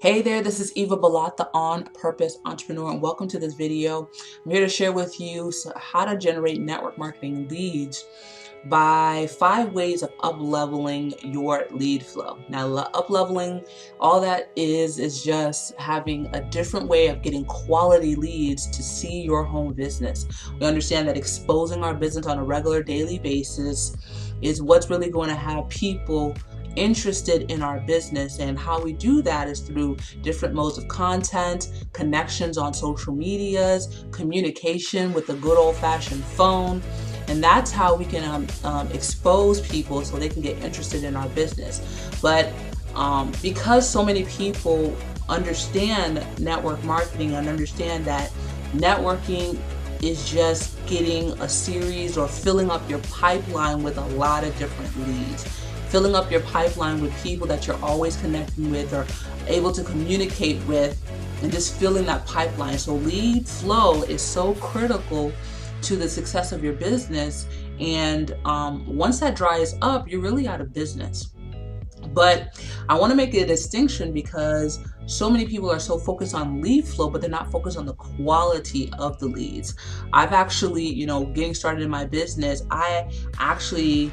Hey there, this is Eva Balat, the On Purpose Entrepreneur, and welcome to this video. I'm here to share with you how to generate network marketing leads by 5 ways of up-leveling your lead flow. Now, up-leveling, all that is just having a different way of getting quality leads to see your home business. We understand that exposing our business on a regular daily basis is what's really going to have people interested in our business, and how we do that is through different modes of content, connections on social medias, communication with a good old-fashioned phone, and that's how we can expose people so they can get interested in our business. But because so many people understand network marketing and understand that networking is just getting a series or filling up your pipeline with a lot of different leads, filling up your pipeline with people that you're always connecting with or able to communicate with, and just filling that pipeline. So lead flow is so critical to the success of your business, and once that dries up, you're really out of business. But I want to make a distinction because so many people are so focused on lead flow, but they're not focused on the quality of the leads. I've actually, getting started in my business, I actually,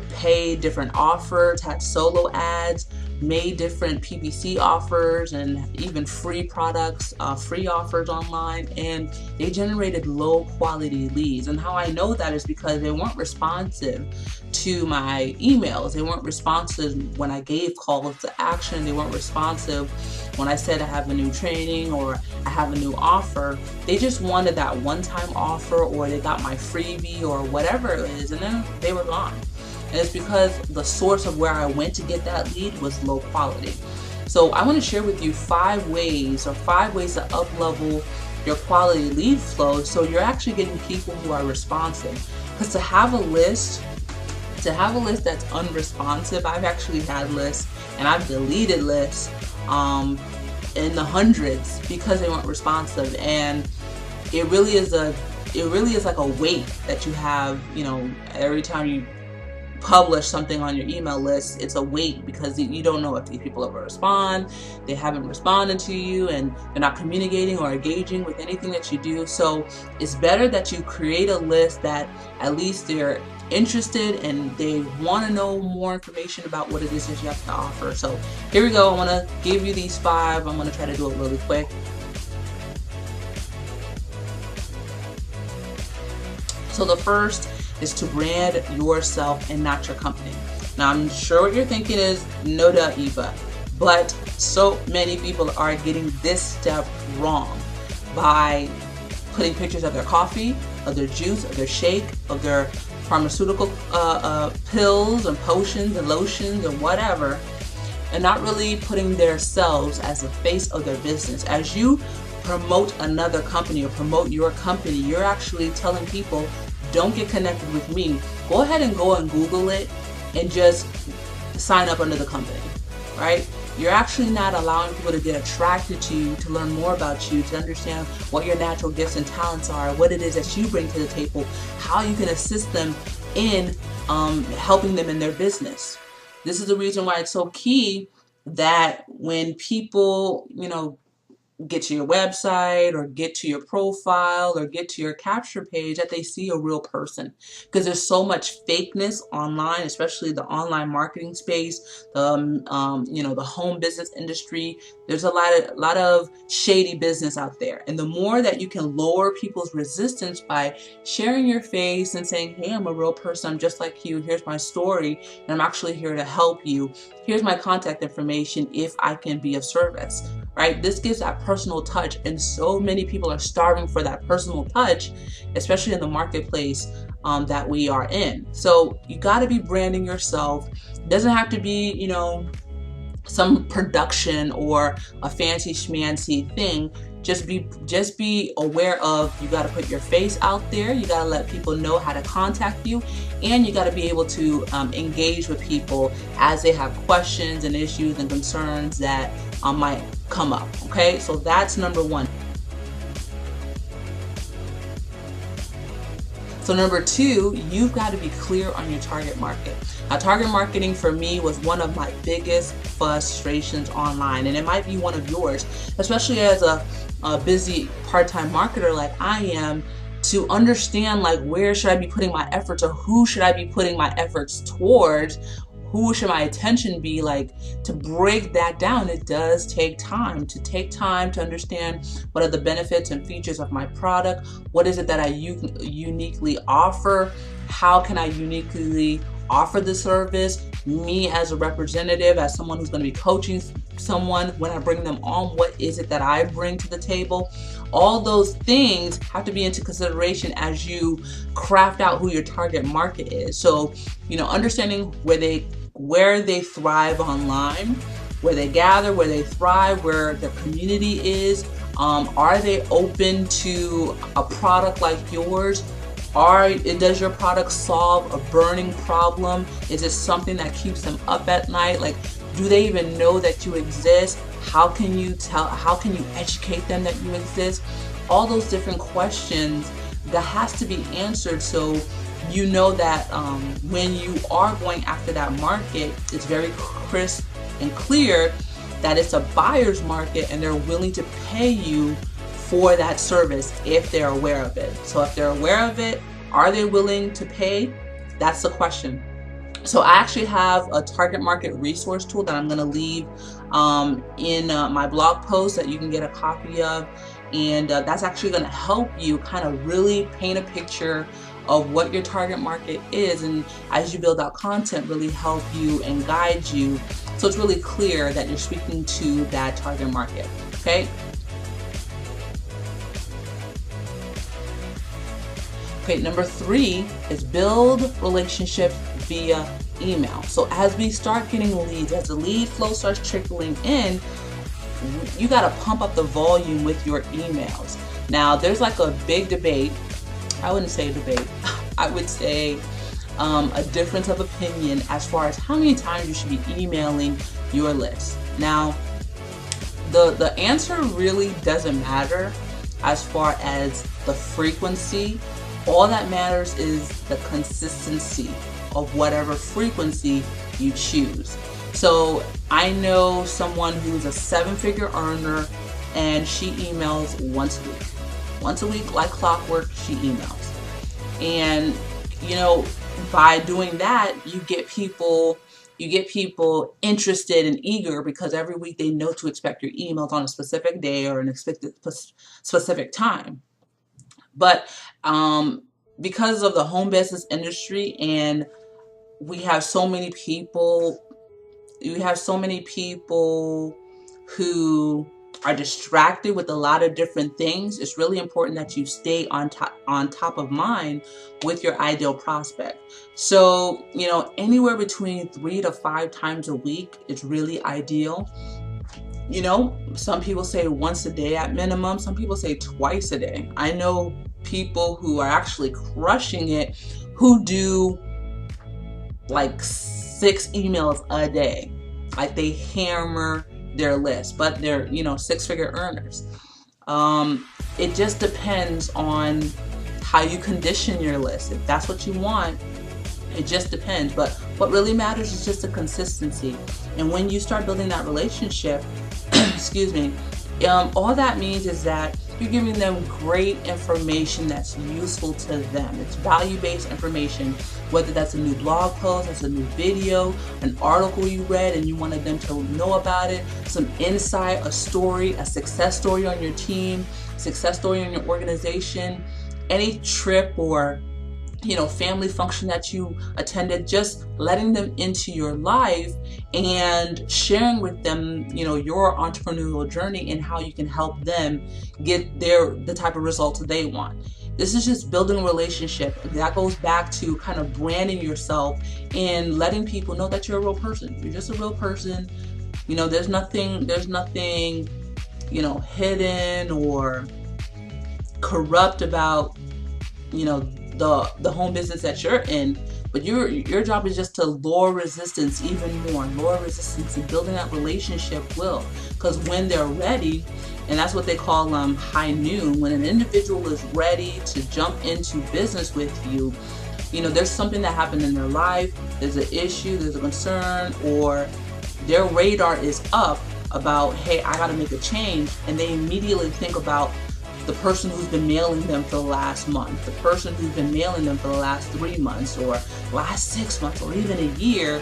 paid different offers, had solo ads, made different PPC offers, and even free products, free offers online, and they generated low quality leads. And how I know that is because they weren't responsive to my emails. They weren't responsive when I gave calls to action. They weren't responsive when I said I have a new training or I have a new offer. They just wanted that one-time offer, or they got my freebie or whatever it is, and then they were gone. And it's because the source of where I went to get that lead was low quality. So I want to share with you 5 ways to up-level your quality lead flow so you're actually getting people who are responsive. Because to have a list that's unresponsive, I've actually had lists and I've deleted lists in the hundreds because they weren't responsive. And it really is like a weight that you have, every time you publish something on your email list. It's a weight because you don't know if these people ever respond, they haven't responded to you, and they're not communicating or engaging with anything that you do. So it's better that you create a list that at least they're interested and they want to know more information about what it is that you have to offer. So here we go. I want to give you these 5. I'm going to try to do it really quick. So the first is to brand yourself and not your company. Now, I'm sure what you're thinking is, no duh, Eva, but so many people are getting this step wrong by putting pictures of their coffee, of their juice, of their shake, of their pharmaceutical pills and potions and lotions and whatever, and not really putting themselves as the face of their business. As you promote another company or promote your company, you're actually telling people, don't get connected with me. Go ahead and go and Google it and just sign up under the company, right? You're actually not allowing people to get attracted to you, to learn more about you, to understand what your natural gifts and talents are, what it is that you bring to the table, how you can assist them in helping them in their business. This is the reason why it's so key that when people, get to your website or get to your profile or get to your capture page, that they see a real person, because there's so much fakeness online, especially the online marketing space, the home business industry. There's a lot of shady business out there, and the more that you can lower people's resistance by sharing your face and saying, hey, I'm a real person, I'm just like you, here's my story, and I'm actually here to help you, here's my contact information if I can be of service. Right? This gives that personal touch, and so many people are starving for that personal touch, especially in the marketplace that we are in. So you got to be branding yourself. It doesn't have to be, some production or a fancy schmancy thing. Just be aware of, you got to put your face out there. You got to let people know how to contact you, and you got to be able to engage with people as they have questions and issues and concerns that might come up. Okay, so that's number 1. So So number two, you've got to be clear on your target market. Now, target marketing for me was one of my biggest frustrations online, and it might be one of yours, especially as a busy part-time marketer like I am, to understand like where should I be putting my efforts, or who should I be putting my efforts towards, who should my attention be. Like, to break that down, it does take time to understand what are the benefits and features of my product, what is it that I uniquely offer, how can I uniquely offer the service, me as a representative, as someone who's going to be coaching someone when I bring them on, what is it that I bring to the table. All those things have to be into consideration as you craft out who your target market is. So, understanding where they thrive online, where they gather, where they thrive, where their community is. Are they open to a product like yours? Does your product solve a burning problem? Is it something that keeps them up at night? Like, do they even know that you exist? How can you educate them that you exist? All those different questions that has to be answered, so you know that when you are going after that market, it's very crisp and clear that it's a buyer's market and they're willing to pay you for that service if they're aware of it. So if they're aware of it, are they willing to pay? That's the question. So I actually have a target market resource tool that I'm going to leave in my blog post that you can get a copy of. And that's actually going to help you kind of really paint a picture of what your target market is, and as you build out content, really help you and guide you so it's really clear that you're speaking to that target market. Okay. Okay, number three is build relationships via email. So as we start getting leads, as the lead flow starts trickling in, you got to pump up the volume with your emails. Now, there's like a big debate. I wouldn't say debate. I would say a difference of opinion as far as how many times you should be emailing your list. Now, the answer really doesn't matter as far as the frequency. All that matters is the consistency of whatever frequency you choose. So I know someone who's a 7-figure earner and she emails once a week. Once a week, like clockwork, she emails. And by doing that, you get people interested and eager, because every week they know to expect your emails on a specific day or an expected specific time. But because of the home business industry, and we have so many people who are distracted with a lot of different things, it's really important that you stay on top of mind with your ideal prospect. So, anywhere between 3 to 5 times a week is really ideal. Some people say once a day at minimum. Some people say twice a day. I know people who are actually crushing it who do like 6 emails a day. Like, they hammer their list, but they're 6-figure earners. It just depends on how you condition your list. If that's what you want, it just depends. But what really matters is just the consistency. And when you start building that relationship, excuse me, all that means is that you're giving them great information that's useful to them. It's value-based information, whether that's a new blog post, that's a new video, an article you read and you wanted them to know about it, some insight, a story, a success story on your team, success story on your organization, any trip or family function that you attended, just letting them into your life and sharing with them, your entrepreneurial journey and how you can help them get the type of results they want. This is just building a relationship. That goes back to kind of branding yourself and letting people know that you're a real person. You're just a real person. There's nothing, hidden or corrupt about, the home business that you're in. But your job is just to lower resistance even more. Lower resistance and building that relationship will. Because when they're ready and that's what they call high noon. When an individual is ready to jump into business with you, there's something that happened in their life, there's an issue, there's a concern, or their radar is up about, hey, I gotta make a change, and they immediately think about the person who's been mailing them for the last month, the person who's been mailing them for the last 3 months or last 6 months or even a year.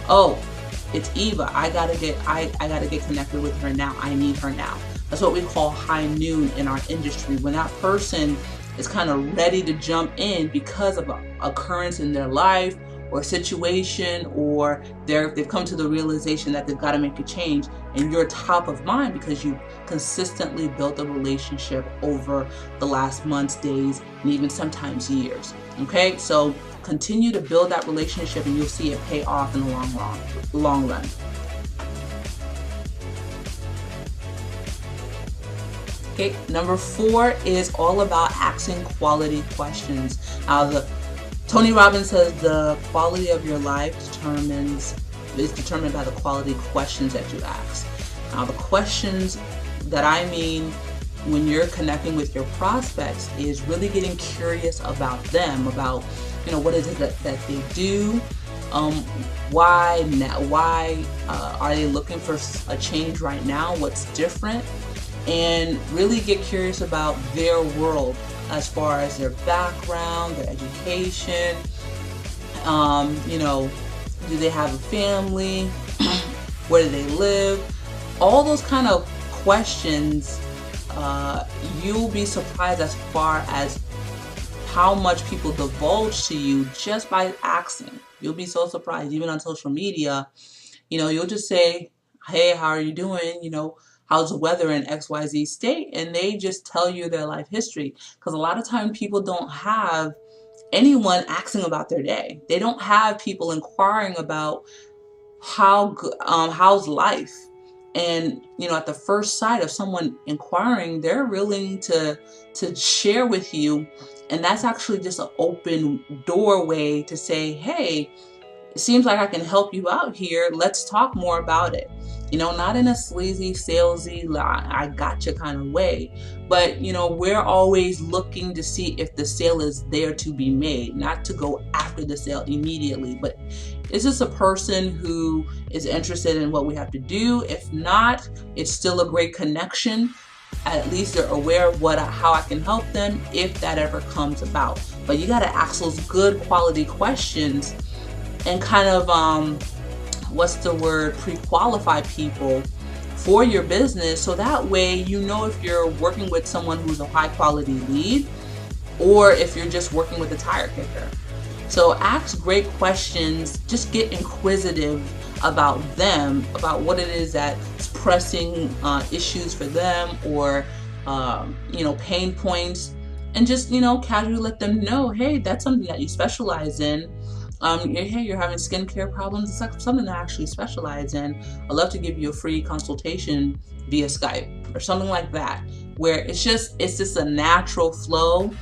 Oh, it's Eva. I gotta get connected with her now. I need her now. That's what we call high noon in our industry. When that person is kind of ready to jump in because of an occurrence in their life or situation, or they've come to the realization that they've got to make a change, and you're top of mind because you consistently built a relationship over the last months, days, and even sometimes years. Okay, so continue to build that relationship and you'll see it pay off in the long run. Okay, number 4 is all about asking quality questions. Tony Robbins says the quality of your life is determined by the quality questions that you ask. Now, the questions that I mean when you're connecting with your prospects is really getting curious about them, about what is it that they do, why are they looking for a change right now, what's different, and really get curious about their world as far as their background, their education, do they have a family, where do they live, all those kind of questions. You'll be surprised as far as how much people divulge to you just by asking. You'll be so surprised. Even on social media, you'll just say, hey, how are you doing? How's the weather in XYZ state? And they just tell you their life history. Because a lot of times people don't have anyone asking about their day. They don't have people inquiring about how's life. And at the first sight of someone inquiring, they're willing to share with you. And that's actually just an open doorway to say, hey, it seems like I can help you out here. Let's talk more about it. Not in a sleazy, salesy, I gotcha kind of way, but we're always looking to see if the sale is there to be made, not to go after the sale immediately. But is this a person who is interested in what we have to do? If not, it's still a great connection. At least they're aware of how I can help them if that ever comes about. But you got to ask those good quality questions and kind of pre-qualify people for your business, so that way if you're working with someone who's a high quality lead or if you're just working with a tire kicker. So ask great questions, just get inquisitive about them, about what it is that's pressing issues for them, or pain points, and just casually let them know, hey, that's something that you specialize in. Hey, you're having skincare problems, it's something that I actually specialize in. I'd love to give you a free consultation via Skype or something like that, where it's just a natural flow.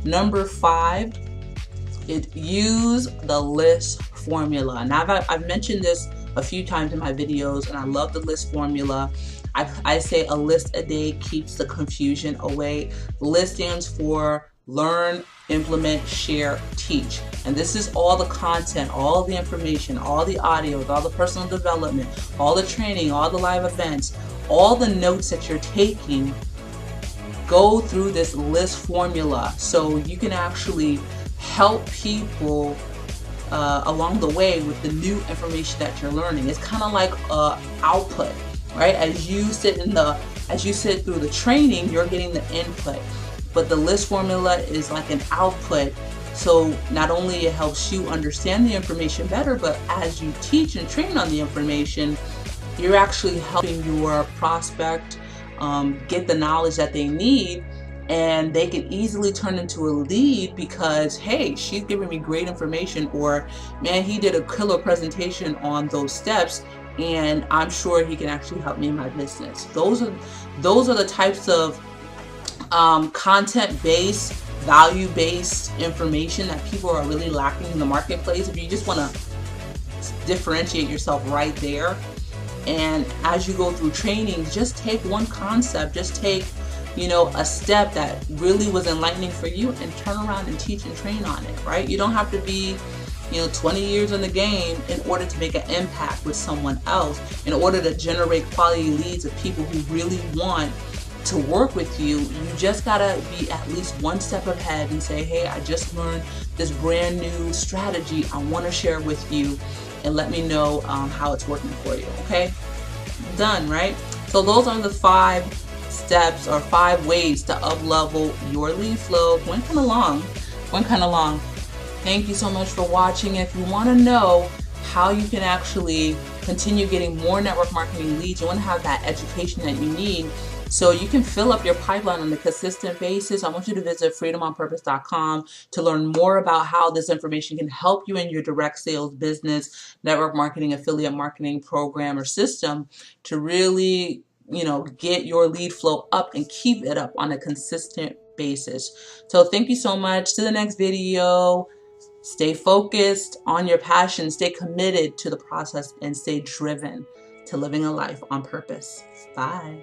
Number 5, use the list formula. Now I've mentioned this a few times in my videos, and I love the list formula. I say a list a day keeps the confusion away. LIST stands for learn, implement, share, teach. And this is all the content, all the information, all the audios, all the personal development, all the training, all the live events, all the notes that you're taking. Go through this list formula so you can actually help people along the way with the new information that you're learning. It's kind of like output, right? As you sit through the training, you're getting the input, but the list formula is like an output. So not only it helps you understand the information better, but as you teach and train on the information, you're actually helping your prospect get the knowledge that they need, and they can easily turn into a lead because, hey, she's giving me great information, or man, he did a killer presentation on those steps, and I'm sure he can actually help me in my business. Those are the types of content-based, value-based information that people are really lacking in the marketplace. If you just want to differentiate yourself right there, And as you go through trainings, just take one concept, just take, you know, a step that really was enlightening for you and turn around and teach and train on it, right? You don't have to be, you know, 20 years in the game in order to make an impact with someone else, in order to generate quality leads of people who really want to work with you. You just gotta be at least one step ahead and say, hey, I just learned this brand new strategy. I want to share with you, and let me know how it's working for you. Okay, done, right? So those are the 5 steps or 5 ways to up level your lead flow. Went kind of long. Thank you so much for watching. If you want to know how you can actually continue getting more network marketing leads, you want to have that education that you need so you can fill up your pipeline on a consistent basis, I want you to visit freedomonpurpose.com to learn more about how this information can help you in your direct sales business, network marketing, affiliate marketing program or system to really, you know, get your lead flow up and keep it up on a consistent basis. So thank you so much. To the next video. Stay focused on your passion, stay committed to the process, and stay driven to living a life on purpose. Bye.